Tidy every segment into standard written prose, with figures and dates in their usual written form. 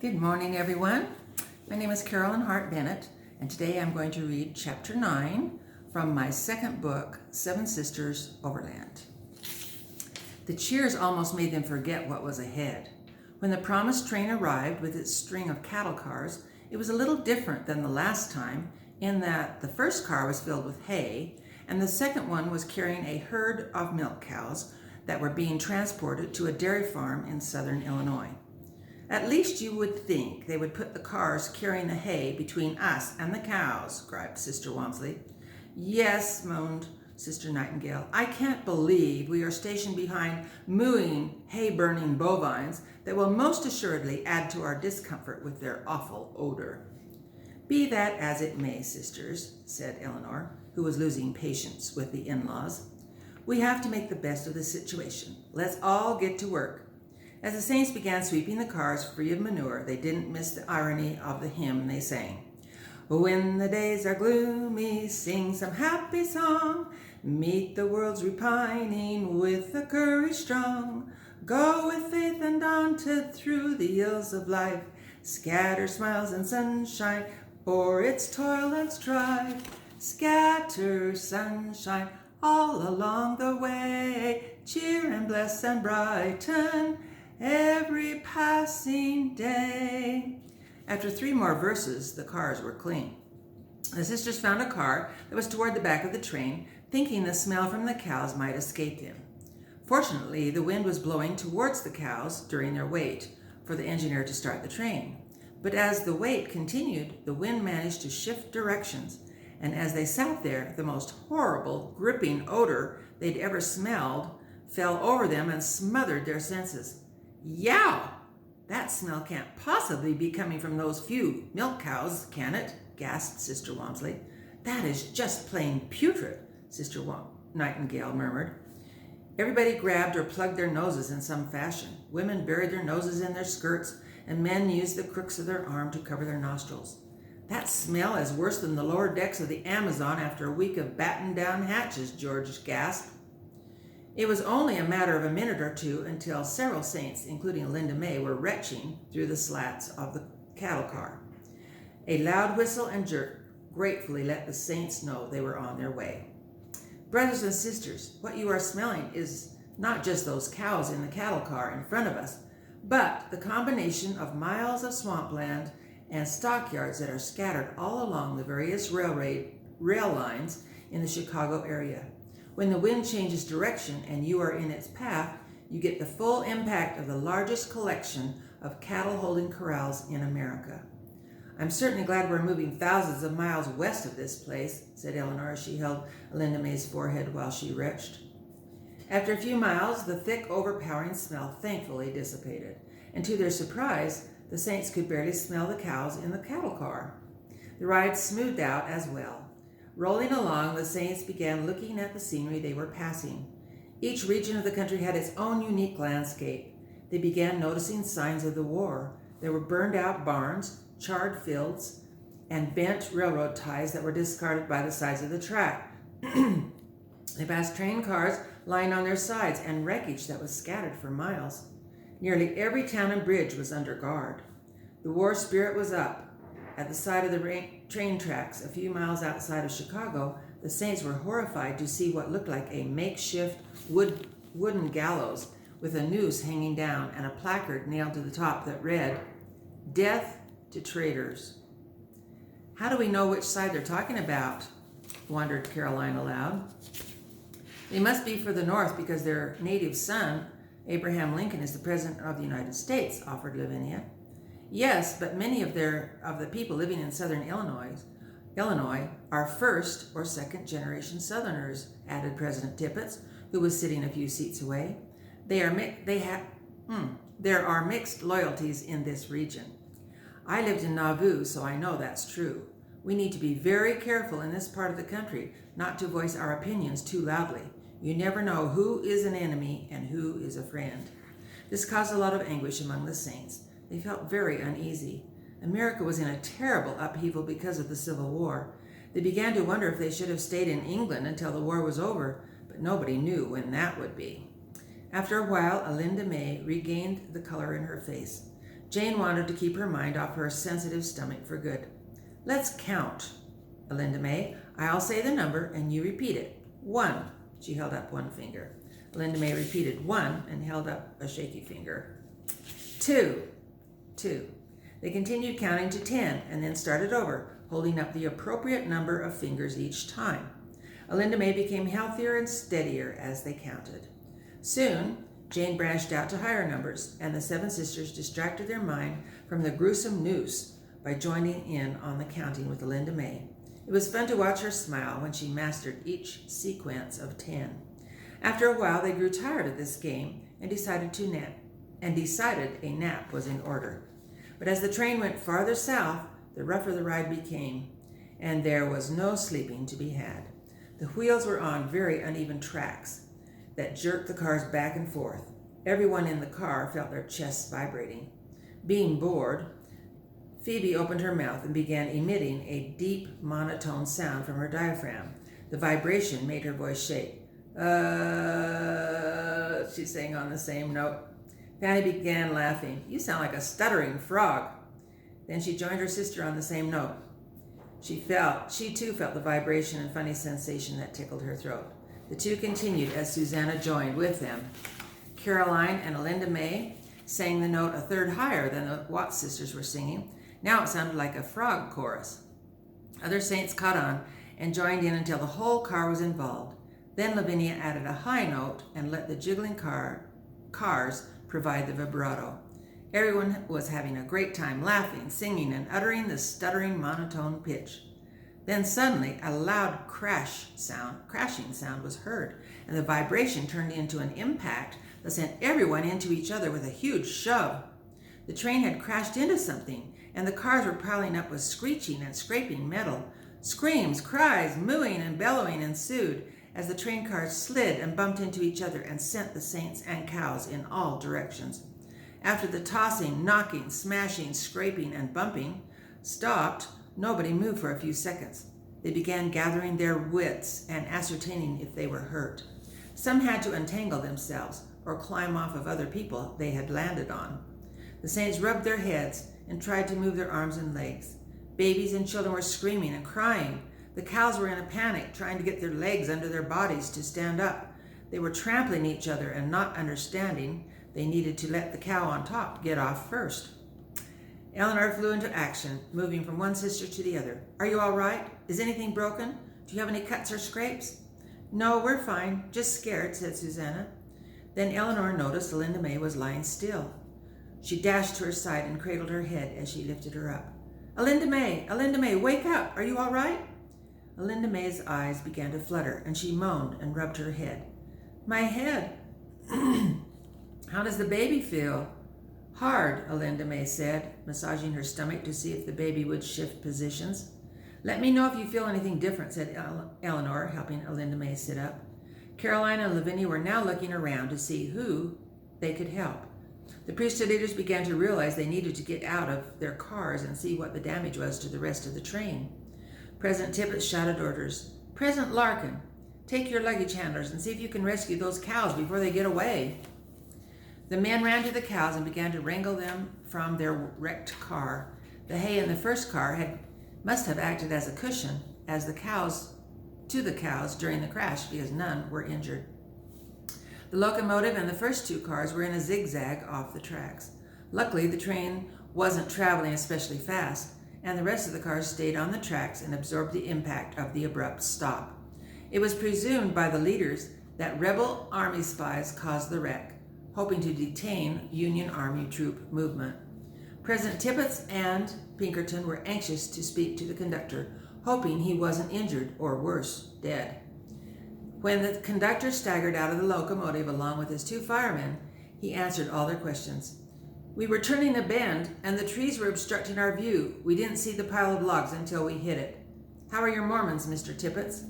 Good morning, everyone. My name is Carolyn Hart Bennett, and today I'm going to read Chapter 9 from my second book, Seven Sisters Overland. The cheers almost made them forget what was ahead. When the promised train arrived with its string of cattle cars, it was a little different than the last time in that the first car was filled with hay, and the second one was carrying a herd of milk cows that were being transported to a dairy farm in southern Illinois. At least you would think they would put the cars carrying the hay between us and the cows, cried Sister Walmsley. Yes, moaned Sister Nightingale. I can't believe we are stationed behind mooing, hay-burning bovines that will most assuredly add to our discomfort with their awful odor. Be that as it may, sisters, said Eleanor, who was losing patience with the in-laws. We have to make the best of the situation. Let's all get to work. As the saints began sweeping the cars free of manure, they didn't miss the irony of the hymn they sang. When the days are gloomy, sing some happy song. Meet the world's repining with a courage strong. Go with faith undaunted through the ills of life. Scatter smiles and sunshine o'er its toil and strife. Scatter sunshine all along the way. Cheer and bless and brighten every passing day. After 3 more verses, the cars were clean. The sisters found a car that was toward the back of the train, thinking the smell from the cows might escape them. Fortunately, the wind was blowing towards the cows during their wait for the engineer to start the train. But as the wait continued, the wind managed to shift directions, and as they sat there, the most horrible, gripping odor they'd ever smelled fell over them and smothered their senses. Yow! That smell can't possibly be coming from those few milk cows, can it? Gasped Sister Walmsley. That is just plain putrid, Sister Nightingale murmured. Everybody grabbed or plugged their noses in some fashion. Women buried their noses in their skirts, and men used the crooks of their arm to cover their nostrils. That smell is worse than the lower decks of the Amazon after a week of battened down hatches, George gasped. It was only a matter of a minute or two until several saints, including Linda May, were retching through the slats of the cattle car. A loud whistle and jerk gratefully let the saints know they were on their way. Brothers and sisters, what you are smelling is not just those cows in the cattle car in front of us, but the combination of miles of swampland and stockyards that are scattered all along the various rail lines in the Chicago area. When the wind changes direction and you are in its path, you get the full impact of the largest collection of cattle-holding corrals in America. I'm certainly glad we're moving thousands of miles west of this place, said Eleanor as she held Linda May's forehead while she retched. After a few miles, the thick, overpowering smell thankfully dissipated, and to their surprise, the saints could barely smell the cows in the cattle car. The ride smoothed out as well. Rolling along, the saints began looking at the scenery they were passing. Each region of the country had its own unique landscape. They began noticing signs of the war. There were burned-out barns, charred fields, and bent railroad ties that were discarded by the sides of the track. They passed train cars lying on their sides and wreckage that was scattered for miles. Nearly every town and bridge was under guard. The war spirit was up. At the side of the train tracks, a few miles outside of Chicago, the saints were horrified to see what looked like a makeshift wooden gallows with a noose hanging down and a placard nailed to the top that read, "Death to traitors." How do we know which side they're talking about? Wondered Caroline aloud. They must be for the North because their native son, Abraham Lincoln, is the President of the United States, offered Lavinia. Yes, but many of the people living in southern Illinois are first or second generation Southerners, added President Tippett, who was sitting a few seats away. There are mixed loyalties in this region. I lived in Nauvoo, so I know that's true. We need to be very careful in this part of the country not to voice our opinions too loudly. You never know who is an enemy and who is a friend. This caused a lot of anguish among the saints. They felt very uneasy. America was in a terrible upheaval because of the Civil War. They began to wonder if they should have stayed in England until the war was over, but nobody knew when that would be. After a while, Linda May regained the color in her face. Jane wanted to keep her mind off her sensitive stomach for good. "Let's count, Alinda May. I'll say the number and you repeat it. 1. She held up one finger. Alinda May repeated 1 and held up a shaky finger. 2. 2. They continued counting to 10 and then started over, holding up the appropriate number of fingers each time. Alinda May became healthier and steadier as they counted. Soon, Jane branched out to higher numbers, and the 7 sisters distracted their mind from the gruesome noose by joining in on the counting with Alinda May. It was fun to watch her smile when she mastered each sequence of 10. After a while, they grew tired of this game and decided a nap was in order. But as the train went farther south, the rougher the ride became, and there was no sleeping to be had. The wheels were on very uneven tracks that jerked the cars back and forth. Everyone in the car felt their chests vibrating. Being bored, Phoebe opened her mouth and began emitting a deep, monotone sound from her diaphragm. The vibration made her voice shake. She sang on the same note. Fanny began laughing. "You sound like a stuttering frog." Then she joined her sister on the same note. She too felt the vibration and funny sensation that tickled her throat. The two continued as Susanna joined with them. Caroline and Alinda May sang the note a third higher than the Watts sisters were singing. Now it sounded like a frog chorus. Other saints caught on and joined in until the whole car was involved. Then Lavinia added a high note and let the jiggling cars provide the vibrato. Everyone was having a great time laughing, singing, and uttering the stuttering monotone pitch. Then suddenly a loud crashing sound was heard, and the vibration turned into an impact that sent everyone into each other with a huge shove. The train had crashed into something, and the cars were piling up with screeching and scraping metal. Screams, cries, mooing, and bellowing ensued as the train cars slid and bumped into each other and sent the saints and cows in all directions. After the tossing, knocking, smashing, scraping, and bumping stopped, nobody moved for a few seconds. They began gathering their wits and ascertaining if they were hurt. Some had to untangle themselves or climb off of other people they had landed on. The saints rubbed their heads and tried to move their arms and legs. Babies and children were screaming and crying. The cows were in a panic, trying to get their legs under their bodies to stand up. They were trampling each other and not understanding they needed to let the cow on top get off first. Eleanor flew into action, moving from one sister to the other. "Are you all right? Is anything broken? Do you have any cuts or scrapes?" "No, we're fine. Just scared," said Susanna. Then Eleanor noticed Alinda May was lying still. She dashed to her side and cradled her head as she lifted her up. Alinda May, wake up! Are you all right?" Alinda May's eyes began to flutter, and she moaned and rubbed her head. "My head." "How does the baby feel?" "Hard," Alinda May said, massaging her stomach to see if the baby would shift positions. "Let me know if you feel anything different," said Eleanor, helping Alinda May sit up. Caroline and Lavinia were now looking around to see who they could help. The priesthood leaders began to realize they needed to get out of their cars and see what the damage was to the rest of the train. President Tippett shouted orders. "President Larkin, take your luggage handlers and see if you can rescue those cows before they get away." The men ran to the cows and began to wrangle them from their wrecked car. The hay in the first car must have acted as a cushion to the cows during the crash because none were injured. The locomotive and the first 2 cars were in a zigzag off the tracks. Luckily, the train wasn't traveling especially fast, and the rest of the cars stayed on the tracks and absorbed the impact of the abrupt stop. It was presumed by the leaders that rebel army spies caused the wreck, hoping to detain Union Army troop movement. President Tippett and Pinkerton were anxious to speak to the conductor, hoping he wasn't injured or worse, dead. When the conductor staggered out of the locomotive along with his 2 firemen, he answered all their questions. "We were turning a bend, and the trees were obstructing our view. We didn't see the pile of logs until we hit it." "How are your Mormons, Mr. Tippett?"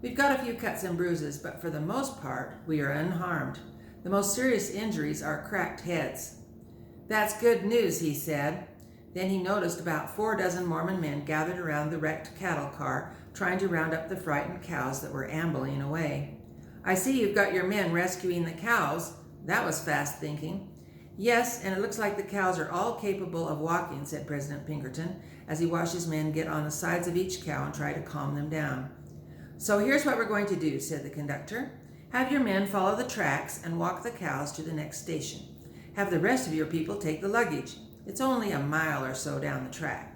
"We've got a few cuts and bruises, but for the most part, we are unharmed. The most serious injuries are cracked heads." "That's good news," he said. Then he noticed about 4 dozen Mormon men gathered around the wrecked cattle car, trying to round up the frightened cows that were ambling away. "I see you've got your men rescuing the cows. That was fast thinking." Yes, and it looks like the cows are all capable of walking, said President Pinkerton, as he watched his men get on the sides of each cow and try to calm them down. So here's what we're going to do, said the conductor. Have your men follow the tracks and walk the cows to the next station. Have the rest of your people take the luggage. It's only a mile or so down the track.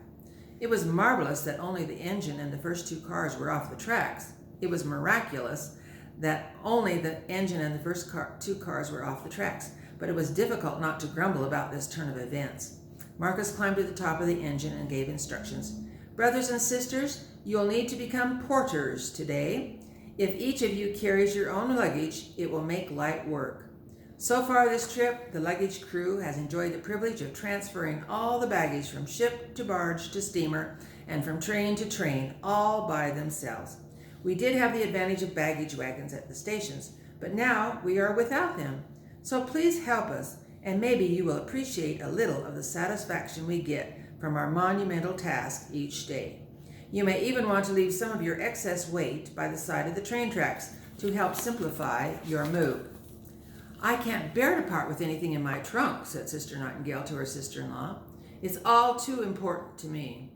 It was marvelous that only the engine and the first 2 cars were off the tracks. It was miraculous that only the engine and the first 2 cars were off the tracks, but it was difficult not to grumble about this turn of events. Marcus climbed to the top of the engine and gave instructions. Brothers and sisters, you'll need to become porters today. If each of you carries your own luggage, it will make light work. So far this trip, the luggage crew has enjoyed the privilege of transferring all the baggage from ship to barge to steamer and from train to train, all by themselves. We did have the advantage of baggage wagons at the stations, but now we are without them. So please help us, and maybe you will appreciate a little of the satisfaction we get from our monumental task each day. You may even want to leave some of your excess weight by the side of the train tracks to help simplify your move. I can't bear to part with anything in my trunk, said Sister Nightingale to her sister-in-law. It's all too important to me.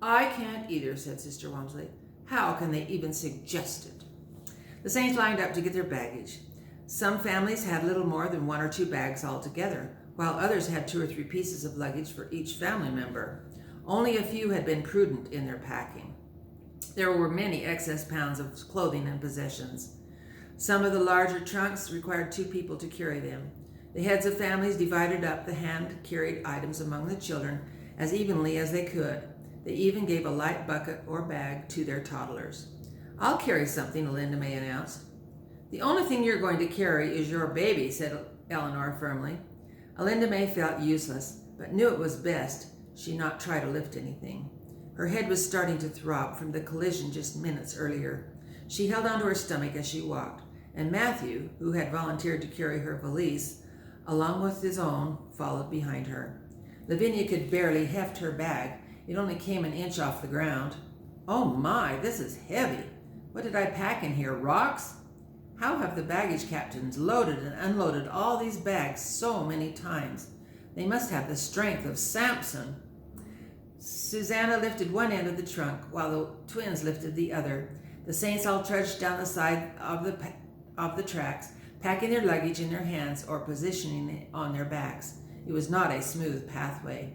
I can't either, said Sister Walmsley. How can they even suggest it? The saints lined up to get their baggage. Some families had little more than 1 or 2 bags altogether, while others had 2 or 3 pieces of luggage for each family member. Only a few had been prudent in their packing. There were many excess pounds of clothing and possessions. Some of the larger trunks required 2 people to carry them. The heads of families divided up the hand-carried items among the children as evenly as they could. They even gave a light bucket or bag to their toddlers. I'll carry something, Elinda May announced. The only thing you're going to carry is your baby, said Eleanor firmly. Elinda May felt useless, but knew it was best she not try to lift anything. Her head was starting to throb from the collision just minutes earlier. She held onto her stomach as she walked, and Matthew, who had volunteered to carry her valise, along with his own, followed behind her. Lavinia could barely heft her bag. It only came an inch off the ground. Oh my, this is heavy. What did I pack in here, rocks? How have the baggage captains loaded and unloaded all these bags so many times? They must have the strength of Samson. Susanna lifted one end of the trunk while the twins lifted the other. The saints all trudged down the side of the tracks, packing their luggage in their hands or positioning it on their backs. It was not a smooth pathway.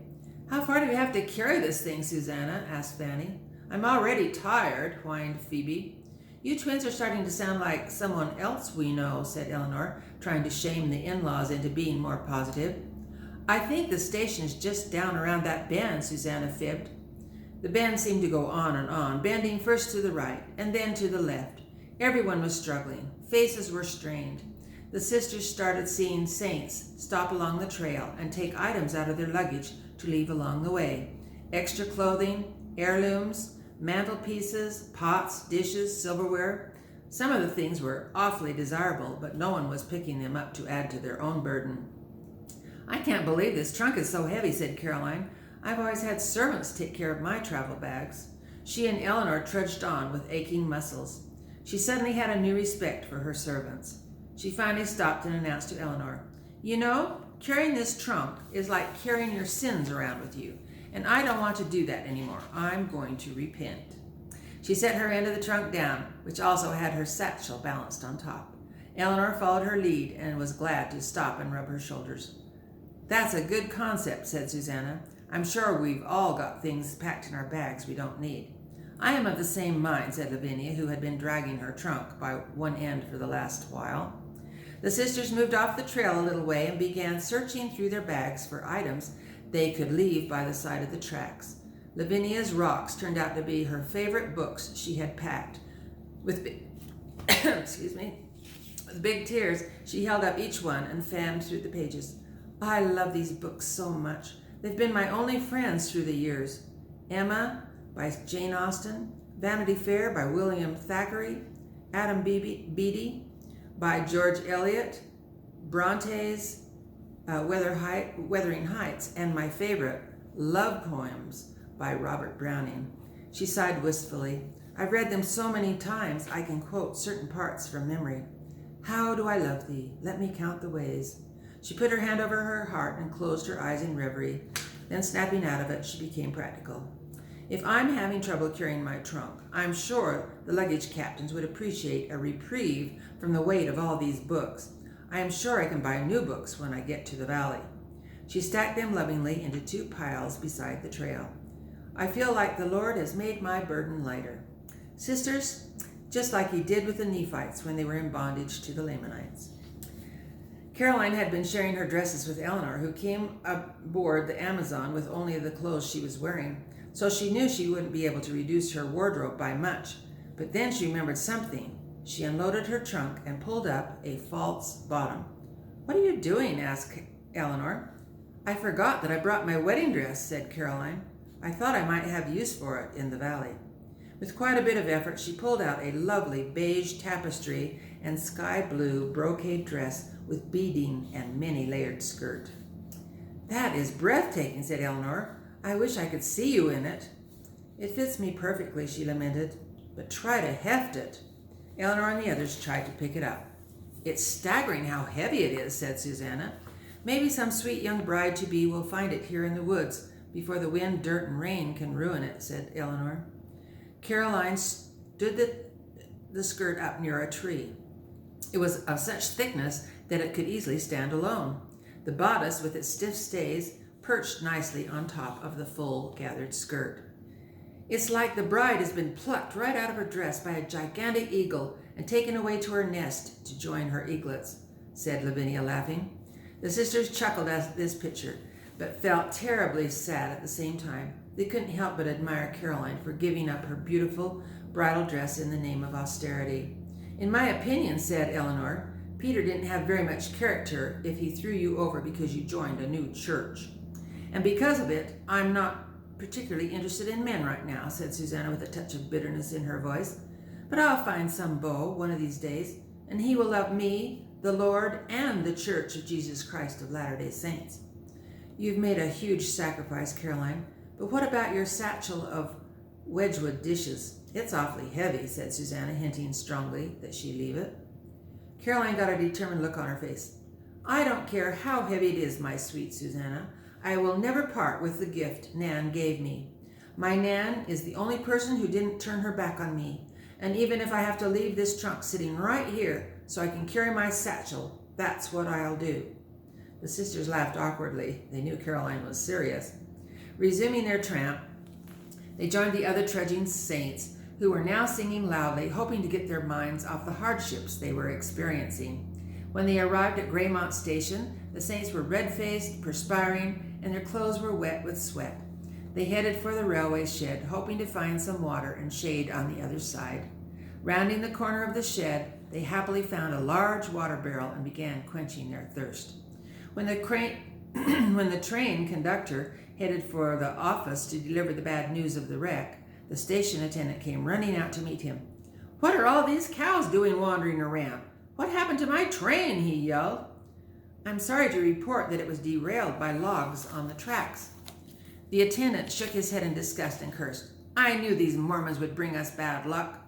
How far do we have to carry this thing, Susanna? Asked Fanny. I'm already tired, whined Phoebe. You twins are starting to sound like someone else we know, said Eleanor, trying to shame the in-laws into being more positive. I think the station's just down around that bend, Susanna fibbed. The bend seemed to go on, bending first to the right and then to the left. Everyone was struggling. Faces were strained. The sisters started seeing saints stop along the trail and take items out of their luggage to leave along the way. Extra clothing, heirlooms, mantelpieces, pots, dishes, silverware. Some of the things were awfully desirable, but no one was picking them up to add to their own burden. I can't believe this trunk is so heavy, said Caroline. I've always had servants take care of my travel bags. She and Eleanor trudged on with aching muscles. She suddenly had a new respect for her servants. She finally stopped and announced to Eleanor, You know, carrying this trunk is like carrying your sins around with you. And I don't want to do that anymore. I'm going to repent. She set her end of the trunk down, which also had her satchel balanced on top. Eleanor followed her lead and was glad to stop and rub her shoulders. That's a good concept, said Susanna. I'm sure we've all got things packed in our bags we don't need. I am of the same mind, said Lavinia, who had been dragging her trunk by one end for the last while. The sisters moved off the trail a little way and began searching through their bags for items they could leave by the side of the tracks. Lavinia's rocks turned out to be her favorite books she had packed. With big tears, she held up each one and fanned through the pages. I love these books so much. They've been my only friends through the years. Emma by Jane Austen, Vanity Fair by William Thackeray, Adam Beatty by George Eliot, Bronte's Wuthering Heights, and my favorite, Love Poems by Robert Browning. She sighed wistfully. I've read them so many times I can quote certain parts from memory. How do I love thee? Let me count the ways. She put her hand over her heart and closed her eyes in reverie. Then, snapping out of it, she became practical. If I'm having trouble carrying my trunk, I'm sure the luggage captains would appreciate a reprieve from the weight of all these books. I am sure I can buy new books when I get to the valley. She stacked them lovingly into 2 piles beside the trail. I feel like the Lord has made my burden lighter. Sisters, just like he did with the Nephites when they were in bondage to the Lamanites. Caroline had been sharing her dresses with Eleanor, who came aboard the Amazon with only the clothes she was wearing, so she knew she wouldn't be able to reduce her wardrobe by much. But then she remembered something. She unloaded her trunk and pulled up a false bottom. "What are you doing?" asked Eleanor. "I forgot that I brought my wedding dress," said Caroline. "I thought I might have use for it in the valley." With quite a bit of effort, she pulled out a lovely beige tapestry and sky blue brocade dress with beading and many-layered skirt. "That is breathtaking," said Eleanor. "I wish I could see you in it." "It fits me perfectly," she lamented, "but try to heft it." Eleanor and the others tried to pick it up. "It's staggering how heavy it is," said Susanna. "Maybe some sweet young bride-to-be will find it here in the woods before the wind, dirt, and rain can ruin it," said Eleanor. Caroline stood the skirt up near a tree. It was of such thickness that it could easily stand alone. The bodice, with its stiff stays, perched nicely on top of the full gathered skirt. "It's like the bride has been plucked right out of her dress by a gigantic eagle and taken away to her nest to join her eaglets," said Lavinia, laughing. The sisters chuckled at this picture, but felt terribly sad at the same time. They couldn't help but admire Caroline for giving up her beautiful bridal dress in the name of austerity. "In my opinion," said Eleanor, "Peter didn't have very much character if he threw you over because you joined a new church. And because of it, I'm not particularly interested in men right now," said Susanna with a touch of bitterness in her voice. "But I'll find some beau one of these days, and he will love me, the Lord, and the Church of Jesus Christ of Latter-day Saints." "You've made a huge sacrifice, Caroline, but what about your satchel of Wedgwood dishes? It's awfully heavy," said Susanna, hinting strongly that she leave it. Caroline got a determined look on her face. "I don't care how heavy it is, my sweet Susanna. I will never part with the gift Nan gave me. My Nan is the only person who didn't turn her back on me, and even if I have to leave this trunk sitting right here so I can carry my satchel, that's what I'll do." The sisters laughed awkwardly. They knew Caroline was serious. Resuming their tramp, they joined the other trudging saints, who were now singing loudly, hoping to get their minds off the hardships they were experiencing. When they arrived at Greymont Station, the saints were red-faced, perspiring, and their clothes were wet with sweat. They headed for the railway shed, hoping to find some water and shade on the other side. Rounding the corner of the shed, they happily found a large water barrel and began quenching their thirst. When the train conductor headed for the office to deliver the bad news of the wreck, the station attendant came running out to meet him. "What are all these cows doing wandering around? What happened to my train?" he yelled. "I'm sorry to report that it was derailed by logs on the tracks." The attendant shook his head in disgust and cursed. "I knew these Mormons would bring us bad luck."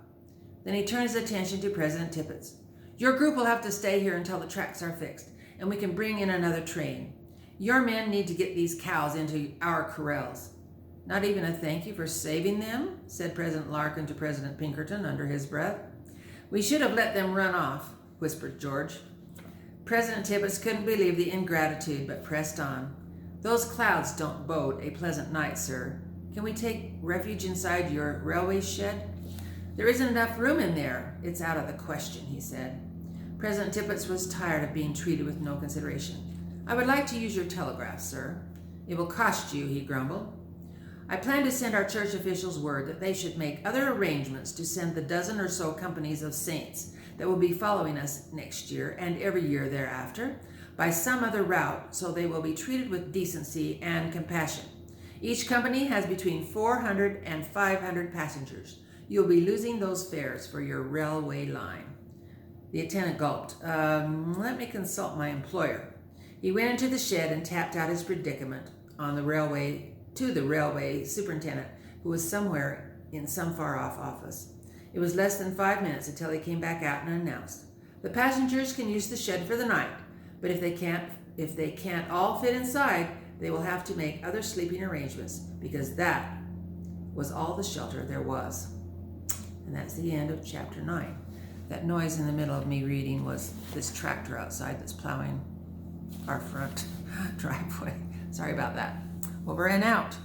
Then he turned his attention to President Tippett. "Your group will have to stay here until the tracks are fixed, and we can bring in another train. Your men need to get these cows into our corrals." "Not even a thank you for saving them?" said President Larkin to President Pinkerton under his breath. "We should have let them run off," whispered George. President Tippett couldn't believe the ingratitude, but pressed on. "Those clouds don't bode a pleasant night, sir. Can we take refuge inside your railway shed?" "There isn't enough room in there. It's out of the question," he said. President Tippett was tired of being treated with no consideration. "I would like to use your telegraph, sir." "It will cost you," he grumbled. "I plan to send our church officials word that they should make other arrangements to send the dozen or so companies of saints that will be following us next year and every year thereafter by some other route, so they will be treated with decency and compassion. Each company has between 400 and 500 passengers. You'll be losing those fares for your railway line." The attendant gulped. Let me consult my employer." He went into the shed and tapped out his predicament to the railway superintendent, who was somewhere in some far-off office. It was less than 5 minutes until he came back out and announced, "The passengers can use the shed for the night, but if they can't if they can't all fit inside, they will have to make other sleeping arrangements because that was all the shelter there was. And that's the end of chapter 9. That noise in the middle of me reading was this tractor outside that's plowing our front driveway. Sorry about that. Over and out.